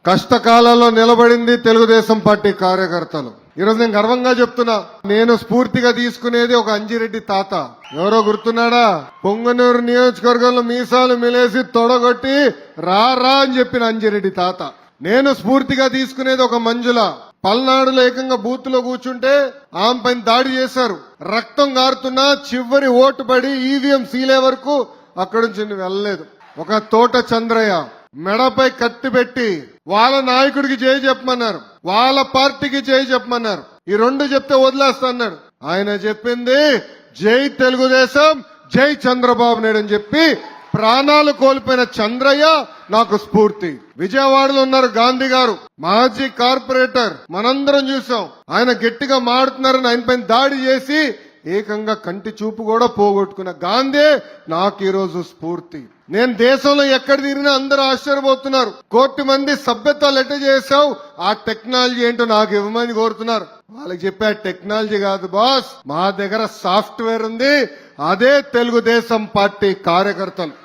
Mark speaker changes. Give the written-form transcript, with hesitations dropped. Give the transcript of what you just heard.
Speaker 1: కష్టకాలంలో నిలబడింది తెలుగుదేశం పార్టీ కార్యకర్తలు. ఈరోజు నేను గర్వంగా చెప్తున్నా, నేను స్ఫూర్తిగా తీసుకునేది ఒక అంజిరెడ్డి తాత. ఎవరో గుర్తున్నాడా? పొంగనూరు నియోజకవర్గంలో మీసాలు మిలేసి తొడగొట్టి రా అని చెప్పిన అంజిరెడ్డి తాత. నేను స్ఫూర్తిగా తీసుకునేది ఒక మంజుల. పల్నాడులో ఏకంగా బూత్ లో కూర్చుంటే ఆమె పైన దాడి చేశారు. రక్తం గారుతున్నా చివరి ఓటు పడి ఈవీఎం సీలే వరకు అక్కడి నుంచి వెళ్ళలేదు. ఒక తోట చంద్రయ్య మెడపై కత్తి పెట్టి వాళ్ళ నాయకుడికి జై చెప్పమన్నారు, వాళ్ళ పార్టీకి జై చెప్పమన్నారు. ఈ రెండు చెప్తే వదిలేస్తా అన్నాడు. ఆయన చెప్పింది జై తెలుగుదేశం, జై చంద్రబాబు నాయుడు అని చెప్పి ప్రాణాలు కోల్పోయిన చంద్రయ్య నాకు స్ఫూర్తి. విజయవాడలో ఉన్నారు గాంధీ గారు, మాజీ కార్పొరేటర్. మనందరం చూసాం. ఆయన గట్టిగా మాడుతున్నారని ఆయన పైన దాడి చేసి ఏకంగా కంటి చూపు కూడా పోగొట్టుకున్న గాంధీ నాకు ఈరోజు స్ఫూర్తి. నేను దేశంలో ఎక్కడ తిరిగినా అందరూ ఆశ్చర్యపోతున్నారు. 1 కోటి మంది సభ్యత్వాలు ఎట్ట చేశావు, ఆ టెక్నాలజీ ఏంటో నాకు ఇవ్వమని కోరుతున్నారు. వాళ్ళకి చెప్పే టెక్నాలజీ కాదు బాస్, మా దగ్గర సాఫ్ట్వేర్ ఉంది. అదే తెలుగుదేశం పార్టీ కార్యకర్తలు.